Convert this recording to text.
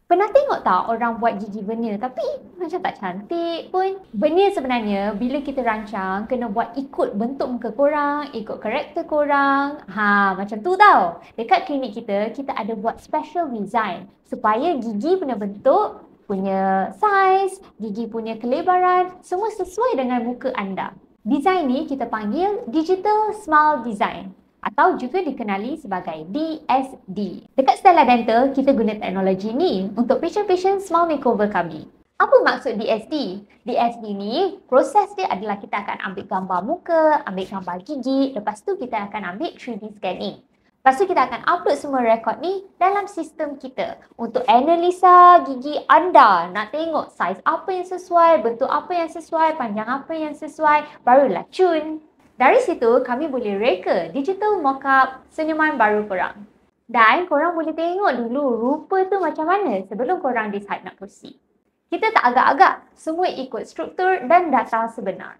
Pernah tengok tak orang buat gigi veneer tapi macam tak cantik pun? Veneer sebenarnya bila kita rancang kena buat ikut bentuk muka korang, ikut karakter korang. Macam tu tau. Dekat klinik kita ada buat special design supaya gigi punya bentuk, punya saiz, gigi punya kelebaran semua sesuai dengan muka anda. Design ni kita panggil Digital Smile Design atau juga dikenali sebagai DSD. Dekat Stella Dental, kita guna teknologi ni untuk patient-patient smile makeover kami. Apa maksud DSD? DSD ni, proses dia adalah kita akan ambil gambar muka, ambil gambar gigi, lepas tu kita akan ambil 3D scanning. Lepas tu kita akan upload semua rekod ni dalam sistem kita untuk analisa gigi anda. Nak tengok saiz apa yang sesuai, bentuk apa yang sesuai, panjang apa yang sesuai, barulah cun. Dari situ, kami boleh reka digital mockup senyuman baru korang. Dan korang boleh tengok dulu rupa tu macam mana sebelum korang decide nak proceed. Kita tak agak-agak, semua ikut struktur dan data sebenar.